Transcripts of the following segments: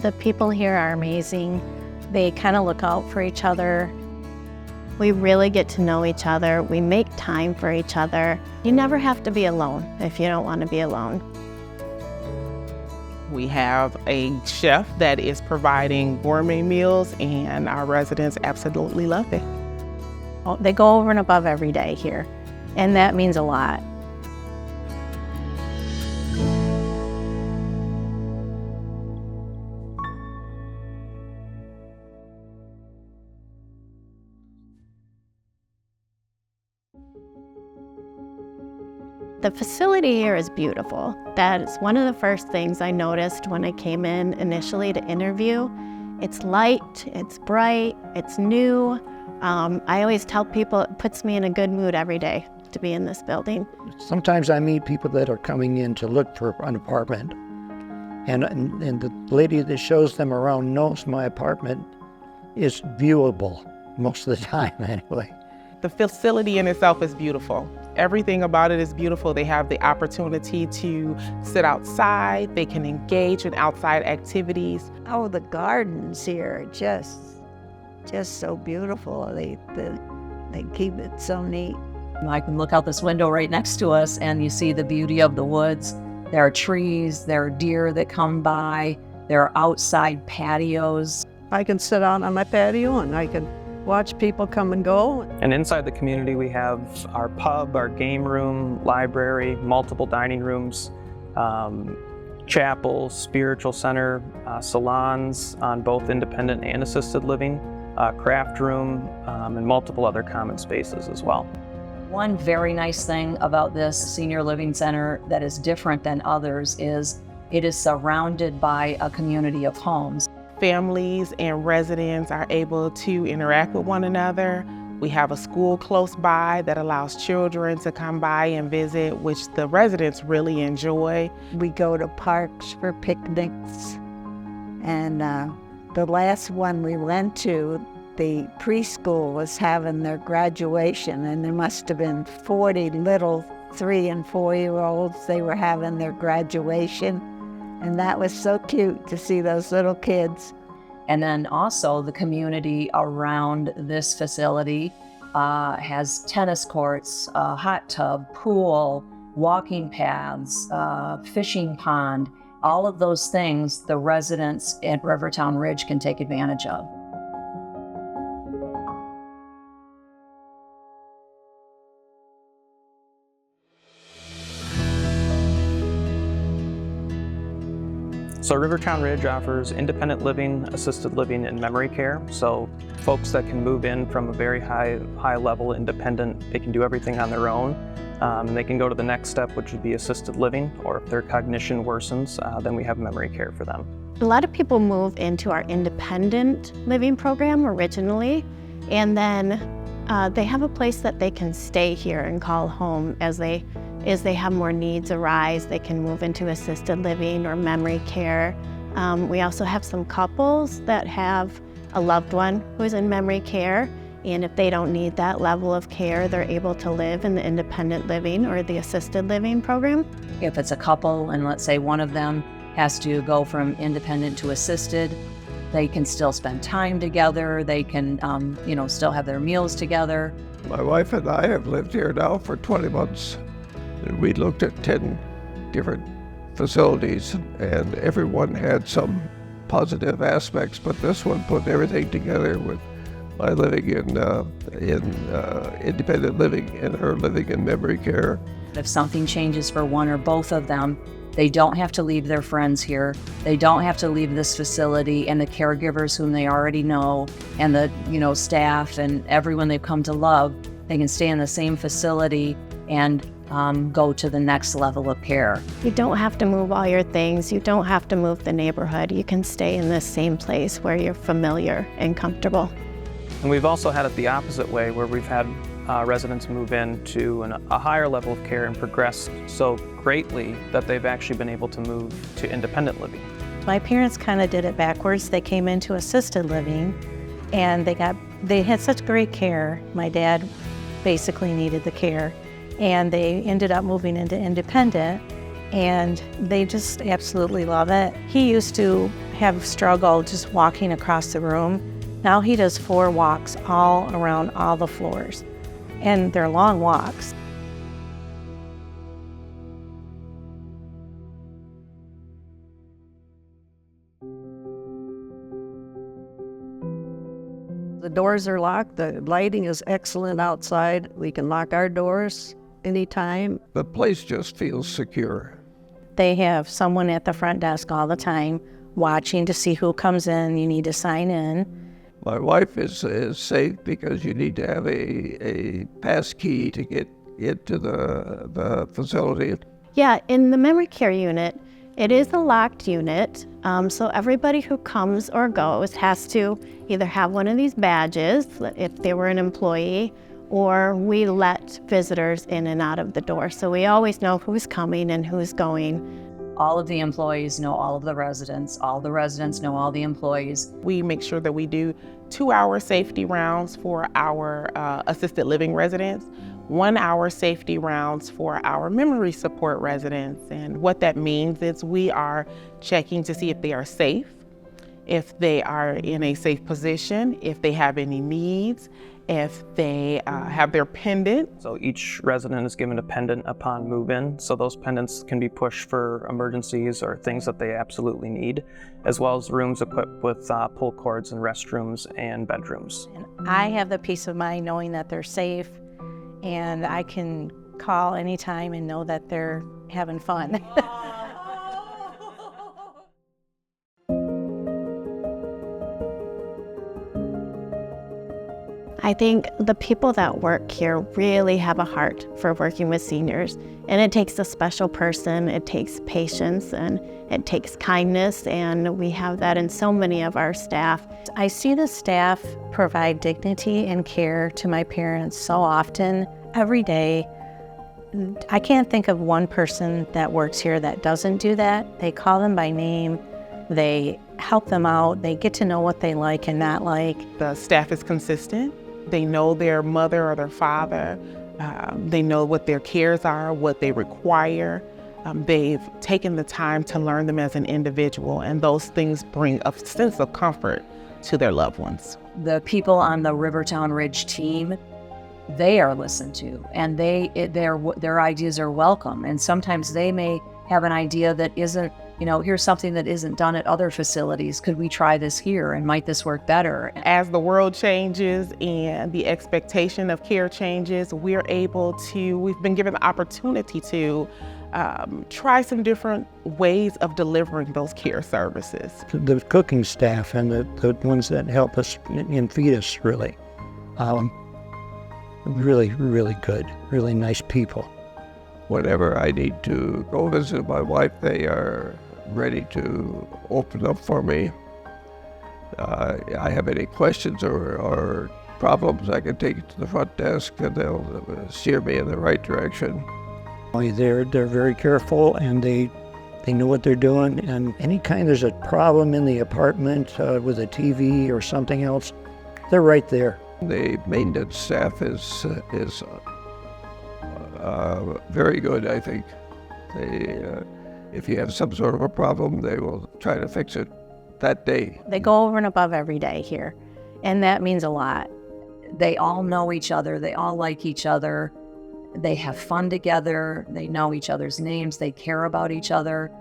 The people here are amazing. They kind of look out for each other. We really get to know each other. We make time for each other. You never have to be alone if you don't want to be alone. We have a chef that is providing gourmet meals, and our residents absolutely love it. They go over and above every day here, and that means a lot. The facility here is beautiful. That is one of the first things I noticed when I came in initially to interview. It's light, it's bright, it's new. I always tell people it puts me in a good mood every day to be in this building. Sometimes I meet people that are coming in to look for an apartment, and the lady that shows them around knows my apartment is viewable most of the time anyway. The facility in itself is beautiful. Everything about it is beautiful. They have the opportunity to sit outside. They can engage in outside activities. Oh, the gardens here are just so beautiful. They keep it so neat. I can look out this window right next to us and you see the beauty of the woods. There are trees, there are deer that come by, there are outside patios. I can sit out on my patio and I can watch people come and go. And inside the community we have our pub, our game room, library, multiple dining rooms, chapel, spiritual center, salons on both independent and assisted living, craft room, and multiple other common spaces as well. One very nice thing about this senior living center that is different than others is it is surrounded by a community of homes. Families and residents are able to interact with one another. We have a school close by that allows children to come by and visit, which the residents really enjoy. We go to parks for picnics, and the last one we went to, the preschool was having their graduation, and there must have been 40 little 3- and 4-year-olds. They were having their graduation, and that was so cute to see those little kids. And then also the community around this facility has tennis courts, a hot tub, pool, walking paths, fishing pond. All of those things the residents at Rivertown Ridge can take advantage of. So Rivertown Ridge offers independent living, assisted living, and memory care. So folks that can move in from a very high level independent, they can do everything on their own. And they can go to the next step, which would be assisted living, or if their cognition worsens, then we have memory care for them. A lot of people move into our independent living program originally, and then they have a place that they can stay here and call home as they have more needs arise. They can move into assisted living or memory care. We also have some couples that have a loved one who's in memory care, and if they don't need that level of care, they're able to live in the independent living or the assisted living program. If it's a couple and let's say one of them has to go from independent to assisted, they can still spend time together. They can, still have their meals together. My wife and I have lived here now for 20 months. And we looked at 10 different facilities, and everyone had some positive aspects, but this one put everything together with my living in independent living and her living in memory care. If something changes for one or both of them, they don't have to leave their friends here. They don't have to leave this facility and the caregivers whom they already know and the staff and everyone they've come to love. They can stay in the same facility and go to the next level of care. You don't have to move all your things. You don't have to move the neighborhood. You can stay in this same place where you're familiar and comfortable. And we've also had it the opposite way, where we've had residents move into a higher level of care and progress so greatly that they've actually been able to move to independent living. My parents kind of did it backwards. They came into assisted living and they had such great care. My dad basically needed the care, and they ended up moving into independent, and they just absolutely love it. He used to have struggled just walking across the room. Now he does 4 walks all around all the floors, and they're long walks. The doors are locked. The lighting is excellent outside. We can lock our doors anytime. The place just feels secure. They have someone at the front desk all the time watching to see who comes in. You need to sign in. My wife is safe because you need to have a pass key to get into the facility. Yeah, in the memory care unit, it is a locked unit, so everybody who comes or goes has to either have one of these badges if they were an employee, or we let visitors in and out of the door. So we always know who's coming and who's going. All of the employees know all of the residents. All the residents know all the employees. We make sure that we do 2-hour safety rounds for our assisted living residents, 1-hour safety rounds for our memory support residents. And what that means is we are checking to see if they are safe, if they are in a safe position, if they have any needs, if they have their pendant. So each resident is given a pendant upon move-in, so those pendants can be pushed for emergencies or things that they absolutely need, as well as rooms equipped with pull cords and restrooms and bedrooms. And I have the peace of mind knowing that they're safe, and I can call anytime and know that they're having fun. I think the people that work here really have a heart for working with seniors, and it takes a special person, it takes patience, and it takes kindness, and we have that in so many of our staff. I see the staff provide dignity and care to my parents so often, every day. I can't think of one person that works here that doesn't do that. They call them by name, they help them out, they get to know what they like and not like. The staff is consistent. They know their mother or their father. They know what their cares are, what they require. They've taken the time to learn them as an individual, and those things bring a sense of comfort to their loved ones. The people on the Rivertown Ridge team, they are listened to, and their ideas are welcome. And sometimes they may have an idea that isn't, here's something that isn't done at other facilities. Could we try this here, and might this work better? As the world changes and the expectation of care changes, we've been given the opportunity to try some different ways of delivering those care services. The cooking staff and the ones that help us and feed us really good, really nice people. Whenever I need to go visit my wife, they are ready to open up for me. I have any questions or problems, I can take it to the front desk and they'll steer me in the right direction. They're very careful, and they know what they're doing, and anytime there's a problem in the apartment with a TV or something else, they're right there. The maintenance staff is very good, I think. If you have some sort of a problem, they will try to fix it that day. They go over and above every day here, and that means a lot. They all know each other. They all like each other. They have fun together. They know each other's names. They care about each other,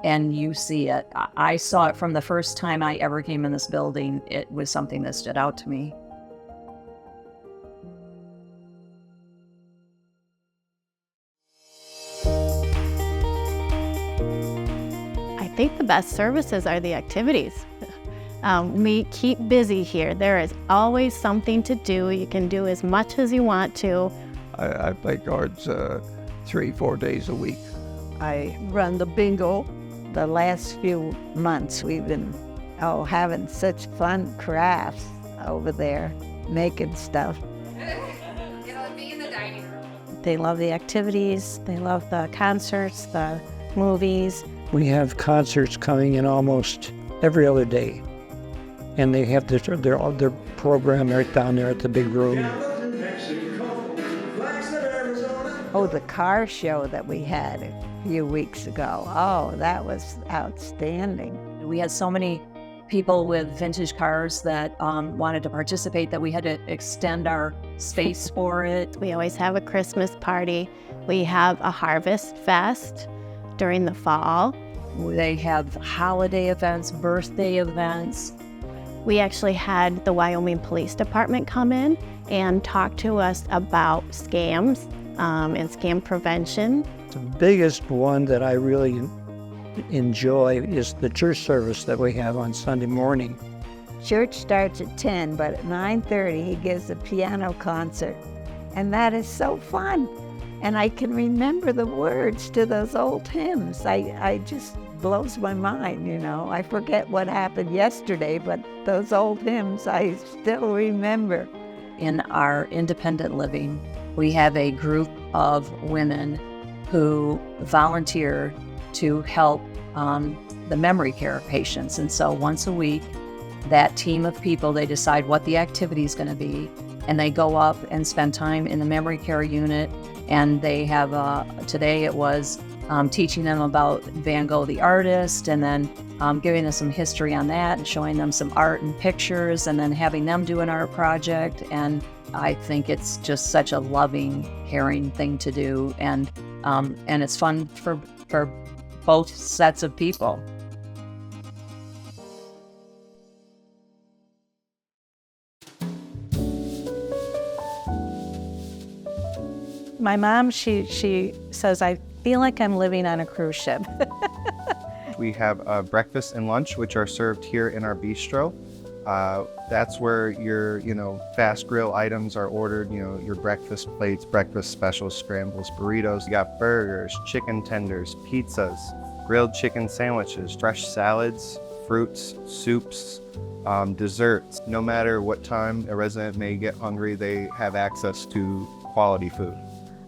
and you see it. I saw it from the first time I ever came in this building. It was something that stood out to me. I think the best services are the activities. We keep busy here. There is always something to do. You can do as much as you want to. I play cards 3-4 days a week. I run the bingo. The last few months we've been having such fun crafts over there, making stuff. It'll be in the dining room. They love the activities, they love the concerts, the movies. We have concerts coming in almost every other day, and they have their program right down there at the big room. Oh, the car show that we had a few weeks ago. Oh, that was outstanding. We had so many people with vintage cars that wanted to participate that we had to extend our space for it. We always have a Christmas party. We have a harvest fest during the fall. They have holiday events, birthday events. We actually had the Wyoming Police Department come in and talk to us about scams and scam prevention. The biggest one that I really enjoy is the church service that we have on Sunday morning. Church starts at 10, but at 9:30 he gives a piano concert. And that is so fun. And I can remember the words to those old hymns. I just blows my mind, you know. I forget what happened yesterday, but those old hymns I still remember. In our independent living, we have a group of women who volunteer to help the memory care patients. And so once a week, that team of people, they decide what the activity is going to be, and they go up and spend time in the memory care unit. And they have, today it was teaching them about Van Gogh the artist, and then giving them some history on that and showing them some art and pictures, and then having them do an art project. And I think it's just such a loving, caring thing to do, and it's fun for both sets of people. My mom, she says, I feel like I'm living on a cruise ship. We have breakfast and lunch, which are served here in our bistro. That's where your, fast grill items are ordered, your breakfast plates, breakfast specials, scrambles, burritos. You got burgers, chicken tenders, pizzas, grilled chicken sandwiches, fresh salads, fruits, soups, desserts. No matter what time a resident may get hungry, they have access to quality food.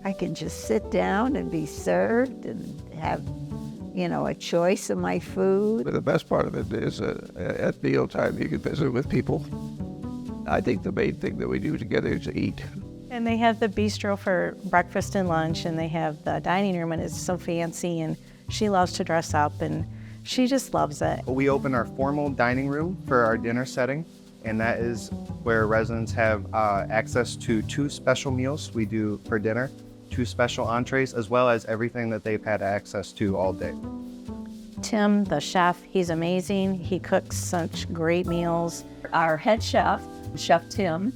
I can just sit down and be served and have, a choice of my food. But the best part of it is at mealtime you can visit with people. I think the main thing that we do together is eat. And they have the bistro for breakfast and lunch, and they have the dining room, and it's so fancy, and she loves to dress up, and she just loves it. We open our formal dining room for our dinner setting, and that is where residents have access to 2 special meals we do for dinner, 2 special entrees, as well as everything that they've had access to all day. Tim, the chef, he's amazing. He cooks such great meals. Our head chef, Chef Tim,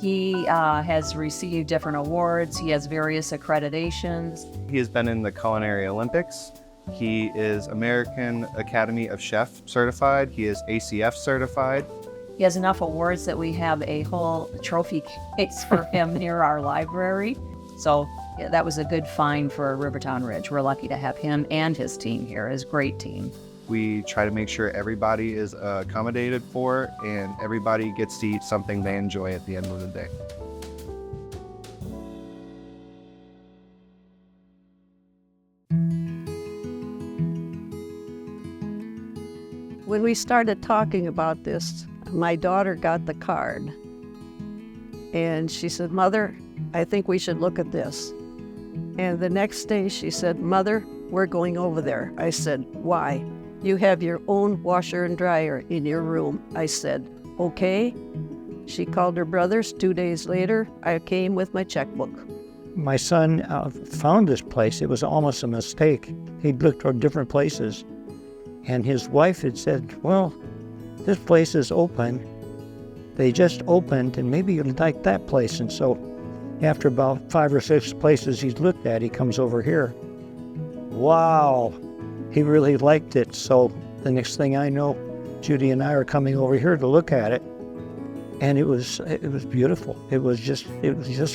he has received different awards. He has various accreditations. He has been in the Culinary Olympics. He is American Academy of Chef certified. He is ACF certified. He has enough awards that we have a whole trophy case for him near our library. So yeah, that was a good find for Rivertown Ridge. We're lucky to have him and his team here, his great team. We try to make sure everybody is accommodated for and everybody gets to eat something they enjoy at the end of the day. When we started talking about this, my daughter got the card. And she said, Mother, I think we should look at this. And the next day she said, Mother, we're going over there. I said, why? You have your own washer and dryer in your room. I said, okay. She called her brothers. 2 days later, I came with my checkbook. My son found this place. It was almost a mistake. He'd looked for different places. And his wife had said, well, this place is open. They just opened, and maybe you'd like that place. And so after about 5 or 6 places he's looked at, he comes over here. Wow, he really liked it. So the next thing I know, Judy and I are coming over here to look at it. And it was beautiful. It was just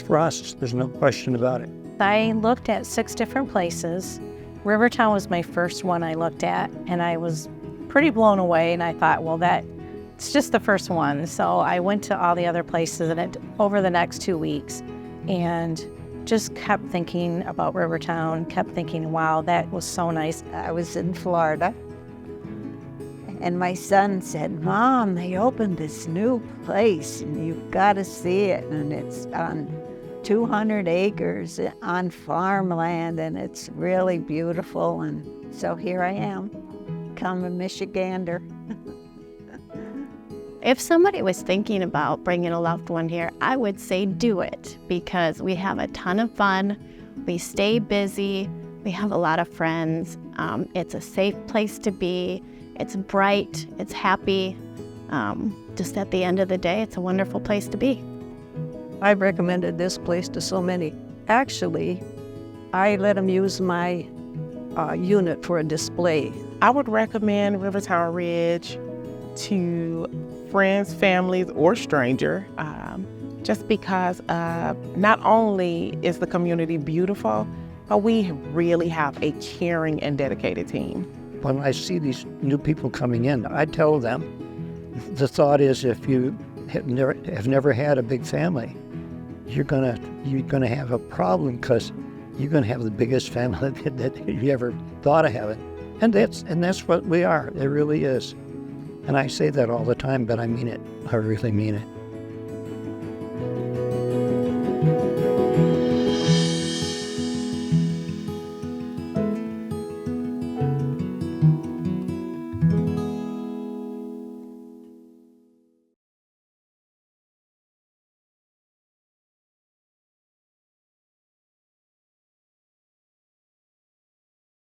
for us. There's no question about it. I looked at 6 different places. Rivertown was my first one I looked at, and I was pretty blown away, and I thought, well, it's just the first one. So I went to all the other places over the next 2 weeks and just kept thinking about Rivertown, kept thinking, wow, that was so nice. I was in Florida, and my son said, Mom, they opened this new place, and you've got to see it. And it's on 200 acres on farmland, and it's really beautiful. And so here I am. become a Michigander. If somebody was thinking about bringing a loved one here, I would say do it because we have a ton of fun. We stay busy. We have a lot of friends. It's a safe place to be. It's bright. It's happy. Just at the end of the day, it's a wonderful place to be. I've recommended this place to so many. Actually, I let them use my unit for a display. I would recommend Rivertown Ridge to friends, families, or stranger, just because not only is the community beautiful, but we really have a caring and dedicated team. When I see these new people coming in, I tell them, the thought is if you have never had a big family, you're gonna have a problem because you're gonna have the biggest family that you ever thought of having, and that's what we are. It really is. And I say that all the time, but I mean it. I really mean it.